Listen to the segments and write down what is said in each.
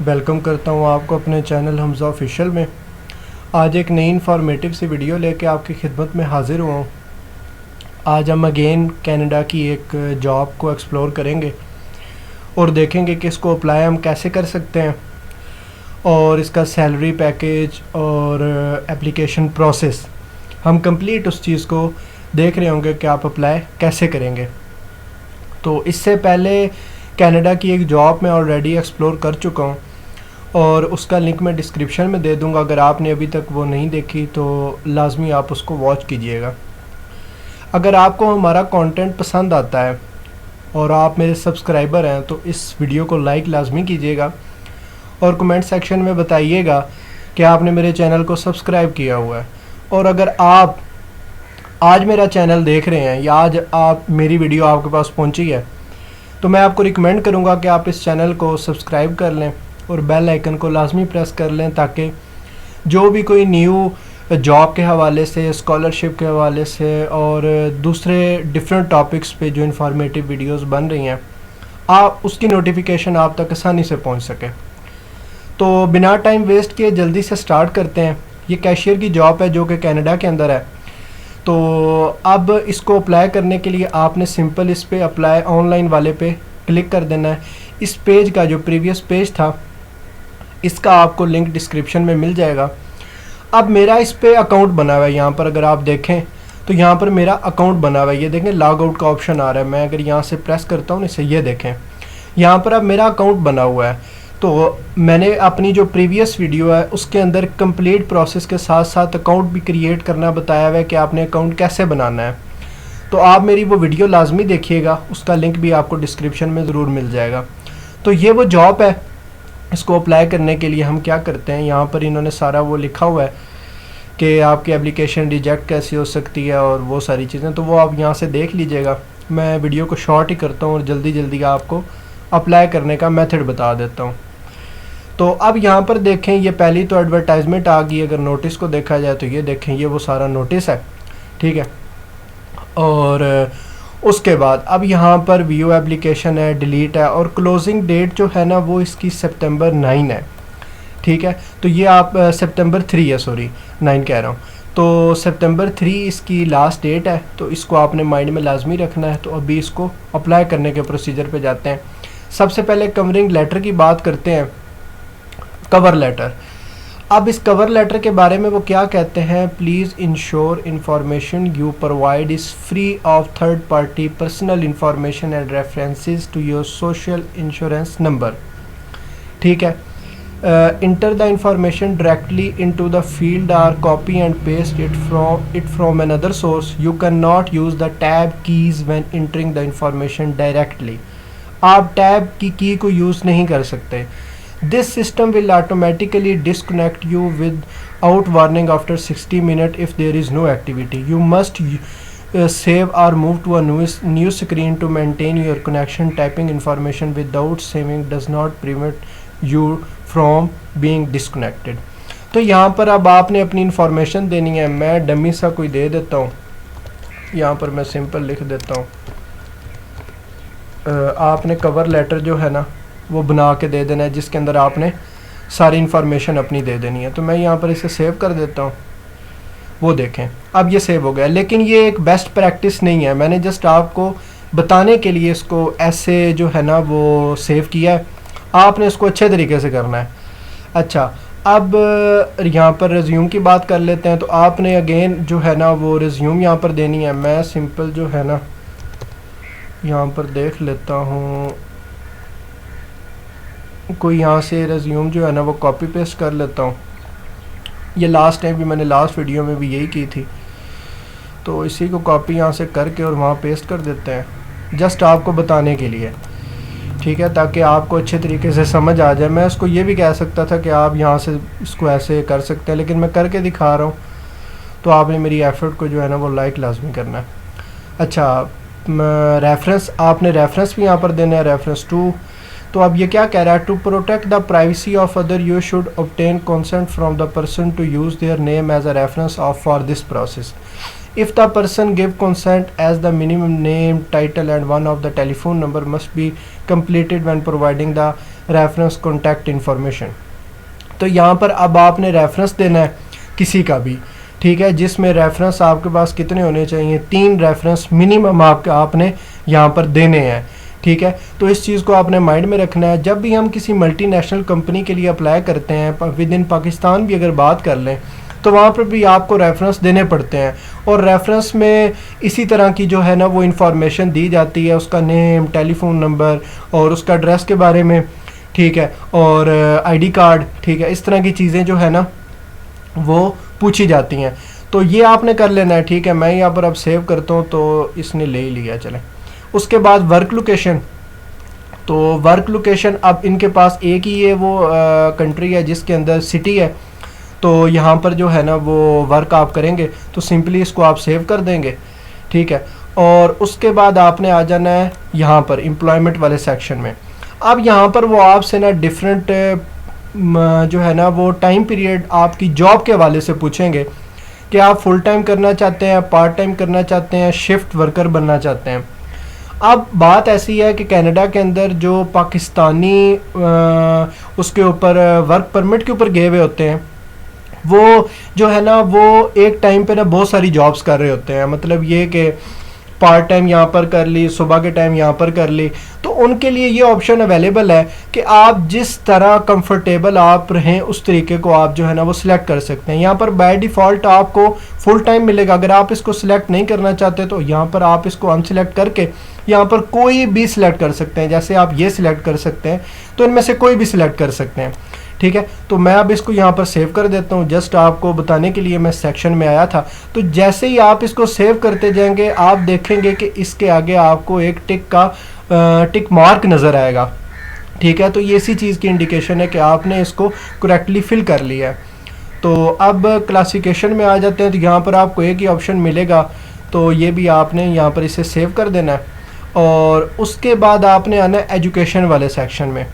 Welcome करता हूँ आपको अपने चैनल हमज़ा ऑफिशियल में। आज एक नई इन्फॉर्मेटिव सी वीडियो लेके आपकी खिदमत में हाज़िर हुआ हूँ। आज हम अगेन कनाडा की एक जॉब को एक्सप्लोर करेंगे और देखेंगे कि इसको अप्लाई हम कैसे कर सकते हैं और इसका सैलरी पैकेज और एप्लीकेशन प्रोसेस हम कंप्लीट उस चीज़ को देख रहे होंगे कि आप अप्लाई कैसे करेंगे। तो इससे पहले कनाडा की एक जॉब मैं ऑलरेडी एक्सप्लोर कर चुका हूँ और उसका लिंक मैं डिस्क्रिप्शन में दे दूँगा। अगर आपने अभी तक वो नहीं देखी तो लाजमी आप उसको वॉच कीजिएगा। अगर आपको हमारा कंटेंट पसंद आता है और आप मेरे सब्सक्राइबर हैं तो इस वीडियो को लाइक लाजमी कीजिएगा और कमेंट सेक्शन में बताइएगा कि आपने मेरे चैनल को सब्सक्राइब किया हुआ है। और अगर आप आज मेरा चैनल देख रहे हैं या आज आप मेरी वीडियो आपके पास पहुंची है तो मैं आपको रिकमेंड करूंगा कि आप इस चैनल को सब्सक्राइब कर लें और बेल आइकन को लाजमी प्रेस कर लें ताकि जो भी कोई न्यू जॉब के हवाले से, स्कॉलरशिप के हवाले से और दूसरे डिफरेंट टॉपिक्स पे जो इन्फॉर्मेटिव वीडियोस बन रही हैं आप उसकी नोटिफिकेशन आप तक आसानी से पहुंच सके। तो बिना टाइम वेस्ट किए जल्दी से स्टार्ट करते हैं। ये कैशियर की जॉब है जो कि कनाडा के अंदर है। तो अब इसको अप्लाई करने के लिए आपने सिंपल इस पे अप्लाई ऑनलाइन वाले पे क्लिक कर देना है। इस पेज का जो प्रीवियस पेज था इसका आपको लिंक डिस्क्रिप्शन में मिल जाएगा। अब मेरा इस पे अकाउंट बना हुआ है। यहाँ पर अगर आप देखें तो यहाँ पर मेरा अकाउंट बना हुआ है। ये देखें लॉग आउट का ऑप्शन आ रहा है। मैं अगर यहाँ से प्रेस करता हूँ इसे, ये देखें यहाँ पर अब मेरा अकाउंट बना हुआ है। तो मैंने अपनी जो प्रीवियस वीडियो है उसके अंदर कंप्लीट प्रोसेस के साथ साथ अकाउंट भी क्रिएट करना बताया हुआ है कि आपने अकाउंट कैसे बनाना है। तो आप मेरी वो वीडियो लाजमी देखिएगा, उसका लिंक भी आपको डिस्क्रिप्शन में ज़रूर मिल जाएगा। तो ये वो जॉब है। इसको अप्लाई करने के लिए हम क्या करते हैं, यहाँ पर इन्होंने सारा वो लिखा हुआ है कि आपकी एप्लीकेशन रिजेक्ट कैसे हो सकती है और वो सारी चीज़ें, तो वो आप यहाँ से देख लीजिएगा। मैं वीडियो को शॉर्ट ही करता हूँ और जल्दी जल्दी आपको अप्लाई करने का मेथड बता देता हूँ। तो अब यहाँ पर देखें, ये पहली तो एडवर्टाइजमेंट आ गई। अगर नोटिस को देखा जाए तो ये देखें, ये वो सारा नोटिस है, ठीक है। और उसके बाद अब यहाँ पर व्यू एप्लीकेशन है, डिलीट है और क्लोजिंग डेट जो है ना वो इसकी सितंबर 9 है, ठीक है। तो ये आप सितंबर 3 है, सॉरी 9 कह रहा हूँ। तो सितंबर 3 इसकी लास्ट डेट है, तो इसको आपने माइंड में लाजमी रखना है। तो अभी इसको अप्लाई करने के प्रोसीजर पे जाते हैं। सबसे पहले कवरिंग लेटर की बात करते हैं। कवर लेटर, अब इस कवर लेटर के बारे में वो क्या कहते हैं, please ensure information you provide is free of third party personal information and references to your social insurance number, ठीक है। Enter the information directly into the field और copy and paste it from another source. You can not use the tab keys when entering the information directly. आप tab key की को use नहीं कर सकते। This system will automatically disconnect you without warning after 60 minutes if there is no activity. You must save or move to a new screen to maintain your connection. Typing information without saving does not prevent you from being disconnected. तो यहाँ पर अब आपने अपनी information देनी है। मैं dummy सा कोई दे देता हूँ, यहाँ पर मैं सिंपल लिख देता हूँ। आपने कवर लेटर जो है ना वो बना के दे देना है जिसके अंदर आपने सारी इन्फॉर्मेशन अपनी दे देनी है। तो मैं यहाँ पर इसे सेव कर देता हूँ। वो देखें अब ये सेव हो गया, लेकिन ये एक बेस्ट प्रैक्टिस नहीं है। मैंने जस्ट आपको बताने के लिए इसको ऐसे जो है ना वो सेव किया है। आपने इसको अच्छे तरीके से करना है। अच्छा, अब यहाँ पर रिज्यूम की बात कर लेते हैं। तो आपने अगेन जो है ना वो रिज्यूम यहाँ पर देनी है। मैं सिंपल जो है ना यहाँ पर देख लेता हूँ, कोई यहाँ से रिज्यूम जो है ना वो कॉपी पेस्ट कर लेता हूँ। ये लास्ट टाइम भी मैंने लास्ट वीडियो में भी यही की थी। तो इसी को कॉपी यहाँ से करके और वहाँ पेस्ट कर देते हैं, जस्ट आपको बताने के लिए, ठीक है, ताकि आपको अच्छे तरीके से समझ आ जाए। मैं इसको ये भी कह सकता था कि आप यहाँ से इसको ऐसे कर सकते हैं, लेकिन मैं करके दिखा रहा हूँ। तो आपने मेरी एफ़र्ट को जो है ना वो लाइक लाजमी करना है। अच्छा, रेफरेंस, आपने रेफरेंस भी यहाँ पर देना है, रेफरेंस टू। तो अब ये क्या कह रहा है, to protect the privacy of other you should obtain consent from the person to use their name as a reference of for this process. If the person give consent as the minimum name, title and one of the telephone number must be completed when providing the reference contact information. तो यहाँ पर अब आपने reference देना है किसी का भी, ठीक है, जिसमें रेफरेंस आपके पास कितने होने चाहिए, 3 रेफरेंस मिनिमम आपने यहाँ पर देने हैं, ठीक है। तो इस चीज़ को आपने माइंड में रखना है। जब भी हम किसी मल्टीनेशनल कंपनी के लिए अप्लाई करते हैं, विद इन पाकिस्तान भी अगर बात कर लें, तो वहाँ पर भी आपको रेफरेंस देने पड़ते हैं, और रेफरेंस में इसी तरह की जो है ना वो इन्फॉर्मेशन दी जाती है, उसका नेम, टेलीफोन नंबर और उसका एड्रेस के बारे में, ठीक है, और आईडी कार्ड, ठीक है, इस तरह की चीज़ें जो है ना वो पूछी जाती हैं। तो ये आपने कर लेना है, ठीक है। मैं यहाँ पर अब सेव करता हूँ, तो इसने ले ही लिया, चलें। उसके बाद वर्क लोकेशन, तो वर्क लोकेशन अब इनके पास एक ही ये वो कंट्री है जिसके अंदर सिटी है, तो यहाँ पर जो है ना वो वर्क आप करेंगे, तो सिंपली इसको आप सेव कर देंगे, ठीक है। और उसके बाद आपने आ जाना है यहाँ पर एम्प्लॉयमेंट वाले सेक्शन में। अब यहाँ पर वो आपसे ना डिफरेंट जो है ना वो टाइम पीरियड आपकी जॉब के हवाले से पूछेंगे कि आप फुल टाइम करना चाहते हैं, पार्ट टाइम करना चाहते हैं, शिफ्ट वर्कर बनना चाहते हैं। अब बात ऐसी है कि कनाडा के अंदर जो पाकिस्तानी उसके ऊपर वर्क परमिट के ऊपर गए हुए होते हैं, वो जो है ना वो एक टाइम पे ना बहुत सारी जॉब्स कर रहे होते हैं। मतलब ये कि पार्ट टाइम यहाँ पर कर ली, सुबह के टाइम यहाँ पर कर ली, तो उनके लिए ये ऑप्शन अवेलेबल है कि आप जिस तरह कंफर्टेबल आप रहें उस तरीके को आप जो है ना वो सिलेक्ट कर सकते हैं। यहाँ पर बाय डिफ़ॉल्ट आपको फुल टाइम मिलेगा। अगर आप इसको सिलेक्ट नहीं करना चाहते तो यहाँ पर आप इसको अनसिलेक्ट करके यहाँ पर कोई भी सिलेक्ट कर सकते हैं। जैसे आप ये सिलेक्ट कर सकते हैं, तो इनमें से कोई भी सिलेक्ट कर सकते हैं, ठीक है। तो मैं अब इसको यहाँ पर सेव कर देता हूँ, जस्ट आपको बताने के लिए मैं सेक्शन में आया था। तो जैसे ही आप इसको सेव करते जाएंगे, आप देखेंगे कि इसके आगे आपको एक टिक मार्क नज़र आएगा, ठीक है। तो ये इसी चीज़ की इंडिकेशन है कि आपने इसको करेक्टली फिल कर लिया है। तो अब क्लासिफिकेशन में आ जाते हैं, तो यहाँ पर आपको एक ही ऑप्शन मिलेगा, तो ये भी आपने यहाँ पर इसे सेव कर देना है। और उसके बाद आपने आना है एजुकेशन वाले सेक्शन में।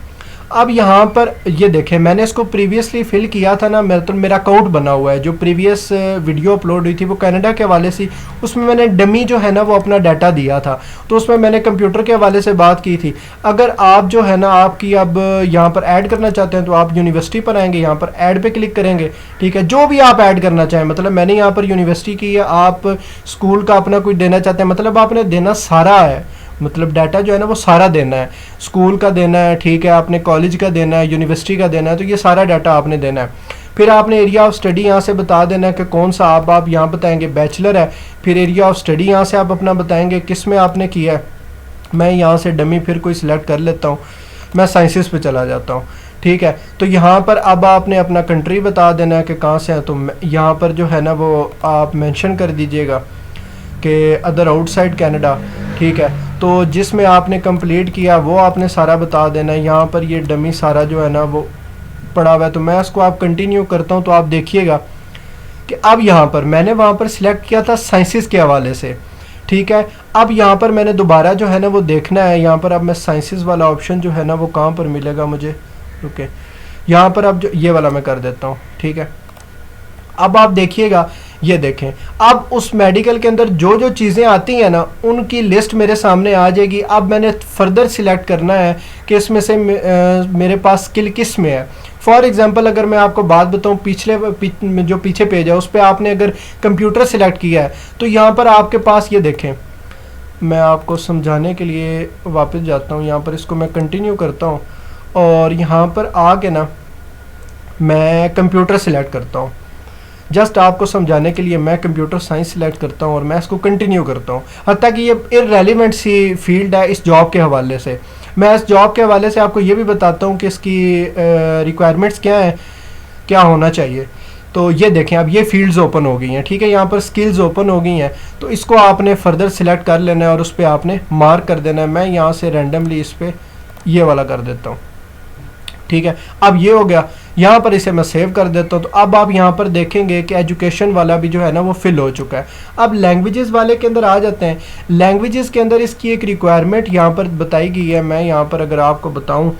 अब यहाँ पर ये देखें, मैंने इसको प्रीवियसली फिल किया था ना, मेरा अकाउंट बना हुआ है। जो प्रीवियस वीडियो अपलोड हुई थी वो कनाडा के हवाले से, उसमें मैंने डमी जो है ना वो अपना डाटा दिया था, तो उसमें मैंने कंप्यूटर के हवाले से बात की थी। अगर आप जो है ना आपकी अब यहाँ पर ऐड करना चाहते हैं, तो आप यूनिवर्सिटी पर आएंगे, यहाँ पर ऐड पे क्लिक करेंगे, ठीक है। जो भी आप ऐड करना चाहें, मतलब मैंने यहाँ पर यूनिवर्सिटी की है, आप स्कूल का अपना कोई देना चाहते हैं, मतलब आपने देना सारा है, मतलब डाटा जो है ना वो सारा देना है, स्कूल का देना है, ठीक है, आपने कॉलेज का देना है, यूनिवर्सिटी का देना है, तो ये सारा डाटा आपने देना है। फिर आपने एरिया ऑफ स्टडी यहाँ से बता देना है कि कौन सा आप यहाँ बताएंगे बैचलर है। फिर एरिया ऑफ स्टडी यहाँ से आप अपना बताएंगे किस में आपने किया है। मैं यहाँ से डमी फिर कोई सिलेक्ट कर लेता हूँ, मैं साइंसेस पे चला जाता हूँ, ठीक है। तो यहाँ पर अब आपने अपना कंट्री बता देना है कि कहाँ से है। तो यहाँ पर जो है ना वो आप मेंशन कर दीजिएगा कि अदर आउटसाइड कनाडा, ठीक है। तो जिसमें आपने कंप्लीट किया वो आपने सारा बता देना है। यहाँ पर ये डमी सारा जो है ना वो पड़ा हुआ है, तो मैं इसको आप कंटिन्यू करता हूँ। तो आप देखिएगा कि अब यहाँ पर मैंने वहाँ पर सिलेक्ट किया था साइंसेस के हवाले से, ठीक है। अब यहाँ पर मैंने दोबारा जो है ना वो देखना है, यहाँ पर अब मैं साइंसेस वाला ऑप्शन जो है ना वो कहाँ पर मिलेगा मुझे, ओके, यहाँ पर अब जो ये वाला मैं कर देता हूँ, ठीक है। अब आप देखिएगा, ये देखें, अब उस मेडिकल के अंदर जो जो चीज़ें आती हैं ना उनकी लिस्ट मेरे सामने आ जाएगी। अब मैंने फर्दर सिलेक्ट करना है कि इसमें से मेरे पास स्किल किस में है। फॉर एग्जांपल अगर मैं आपको बात बताऊं, जो पीछे पेज है उस पर आपने अगर कंप्यूटर सिलेक्ट किया है, तो यहाँ पर आपके पास ये देखें, मैं आपको समझाने के लिए वापस जाता हूँ, यहाँ पर इसको मैं कंटिन्यू करता हूँ और यहाँ पर आके ना मैं कंप्यूटर सिलेक्ट करता हूँ। जस्ट आपको समझाने के लिए मैं कंप्यूटर साइंस सिलेक्ट करता हूँ और मैं इसको कंटिन्यू करता हूँ। हत्ता कि ये इररेलेवेंट सी फील्ड है इस जॉब के हवाले से। मैं इस जॉब के हवाले से आपको ये भी बताता हूँ कि इसकी रिक्वायरमेंट्स क्या हैं, क्या होना चाहिए। तो ये देखें, अब ये फील्ड्स ओपन हो गई हैं, ठीक है, यहाँ पर स्किल्स ओपन हो गई हैं। तो इसको आपने फर्दर सिलेक्ट कर लेना है और उस पर आपने मार्क कर देना है। मैं यहाँ से रैंडमली इस पर ये वाला कर देता हूँ, ठीक है। अब ये हो गया, यहाँ पर इसे मैं सेव कर देता हूँ। तो अब आप यहाँ पर देखेंगे कि एजुकेशन वाला भी जो है ना वो फिल हो चुका है। अब लैंग्वेजेस वाले के अंदर आ जाते हैं। लैंग्वेजेस के अंदर इसकी एक रिक्वायरमेंट यहाँ पर बताई गई है। मैं यहाँ पर अगर आपको बताऊँ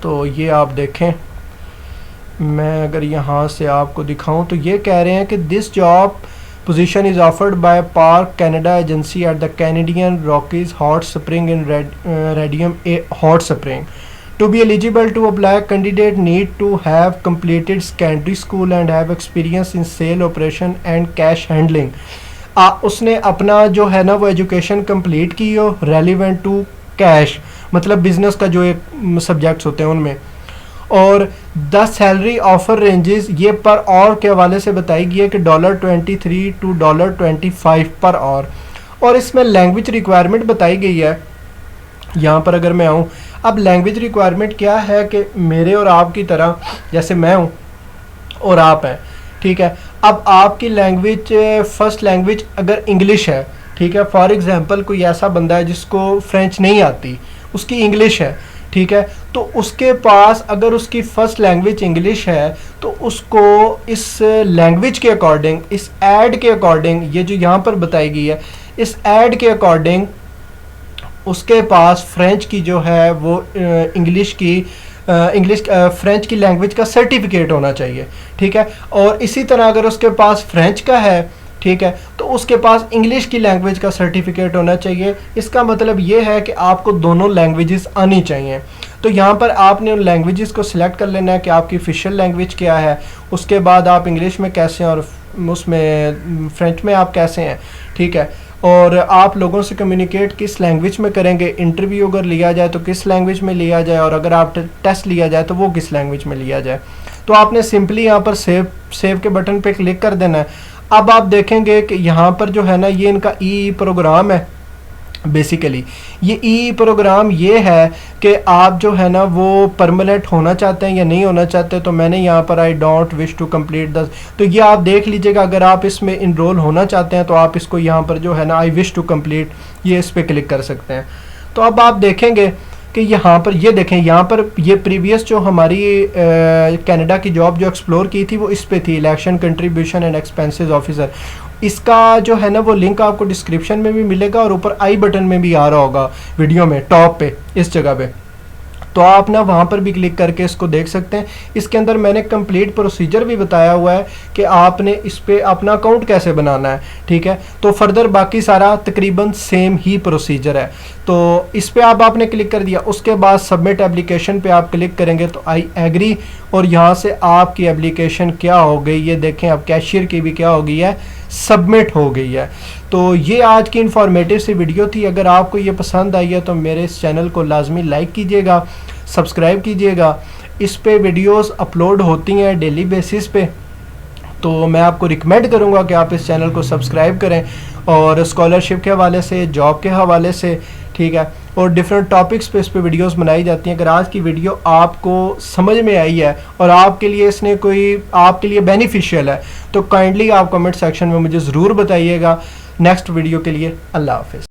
तो ये आप देखें, मैं अगर यहाँ से आपको दिखाऊँ तो ये कह रहे हैं कि this job position is offered by park Canada agency at the Canadian Rockies hot spring in radium A hot spring, To be eligible to apply, candidate need to have completed secondary school and have experience in sale operation and cash handling. उसने अपना जो है ना वो education complete की हो relevant to cash, मतलब business का जो एक सब्जेक्ट्स होते हैं उनमें। और 10 सैलरी ऑफर रेंजेस ये पर आवर के हवाले से बताई गई है कि $23 to $25 पर आवर। और इसमें लैंग्वेज रिक्वायरमेंट बताई गई है। यहाँ पर अगर मैं आऊँ, अब लैंग्वेज रिक्वायरमेंट क्या है कि मेरे और आपकी तरह, जैसे मैं हूँ और आप हैं, ठीक है। अब आपकी लैंग्वेज फर्स्ट लैंग्वेज अगर इंग्लिश है, ठीक है, फॉर एग्जांपल कोई ऐसा बंदा है जिसको फ्रेंच नहीं आती, उसकी इंग्लिश है, ठीक है, तो उसके पास अगर उसकी फर्स्ट लैंग्वेज इंग्लिश है तो उसको इस लैंग्वेज के अकॉर्डिंग, इस ऐड के अकॉर्डिंग, ये जो यहाँ पर बताई गई है, इस ऐड के अकॉर्डिंग उसके पास फ्रेंच की जो है वो इंग्लिश फ्रेंच की लैंग्वेज का सर्टिफिकेट होना चाहिए, ठीक है। और इसी तरह अगर उसके पास फ्रेंच का है, ठीक है, तो उसके पास इंग्लिश की लैंग्वेज का सर्टिफिकेट होना चाहिए। इसका मतलब ये है कि आपको दोनों लैंग्वेजेस आनी चाहिए। तो यहाँ पर आपने उन लैंग्वेजेस को सिलेक्ट कर लेना है कि आपकी ऑफिशियल लैंग्वेज क्या है, उसके बाद आप इंग्लिश में कैसे हैं और उसमें फ्रेंच में आप कैसे हैं, ठीक है। और आप लोगों से कम्युनिकेट किस लैंग्वेज में करेंगे, इंटरव्यू अगर लिया जाए तो किस लैंग्वेज में लिया जाए, और अगर आप टेस्ट लिया जाए तो वो किस लैंग्वेज में लिया जाए। तो आपने सिंपली यहाँ पर सेव के बटन पे क्लिक कर देना है। अब आप देखेंगे कि यहाँ पर जो है ना ये इनका ई प्रोग्राम है। बेसिकली ये ई प्रोग्राम ये है कि आप जो है ना वो परमानेंट होना चाहते हैं या नहीं होना चाहते। तो मैंने यहाँ पर I don't wish to complete the, तो ये आप देख लीजिएगा, अगर आप इसमें इनरोल होना चाहते हैं तो आप इसको यहाँ पर जो है ना आई विश टू कंप्लीट, ये इस पर क्लिक कर सकते हैं। तो अब आप देखेंगे कि यहाँ पर ये देखें, यहाँ पर ये प्रीवियस जो हमारी कनाडा की जॉब जो एक्सप्लोर की थी वो इस पे थी, election contribution and expenses officer. इसका जो है ना वो लिंक आपको डिस्क्रिप्शन में भी मिलेगा और ऊपर आई बटन में भी आ रहा होगा वीडियो में टॉप पे इस जगह पे। तो आप ना वहाँ पर भी क्लिक करके इसको देख सकते हैं। इसके अंदर मैंने कंप्लीट प्रोसीजर भी बताया हुआ है कि आपने इस पर अपना अकाउंट कैसे बनाना है, ठीक है। तो फर्दर बाकी सारा तकरीबन सेम ही प्रोसीजर है। तो इस पर आपने क्लिक कर दिया, उसके बाद सबमिट एप्लीकेशन पे आप क्लिक करेंगे तो आई एग्री, और यहाँ से आपकी एप्लीकेशन क्या हो गई, ये देखें अब कैशियर की भी क्या हो गई है, सबमिट हो गई है। तो ये आज की इन्फॉर्मेटिव सी वीडियो थी। अगर आपको ये पसंद आई है तो मेरे इस चैनल को लाजमी लाइक कीजिएगा, सब्सक्राइब कीजिएगा। इस पे वीडियोस अपलोड होती हैं डेली बेसिस पे, तो मैं आपको रिकमेंड करूँगा कि आप इस चैनल को सब्सक्राइब करें। और स्कॉलरशिप के हवाले से, जॉब के हवाले से, ठीक है, और डिफरेंट टॉपिक्स पे इस पे वीडियोस बनाई जाती हैं। अगर आज की वीडियो आपको समझ में आई है और आपके लिए इसने कोई आपके लिए बेनिफिशियल है तो काइंडली आप कमेंट सेक्शन में मुझे ज़रूर बताइएगा। नेक्स्ट वीडियो के लिए अल्लाह हाफिज़।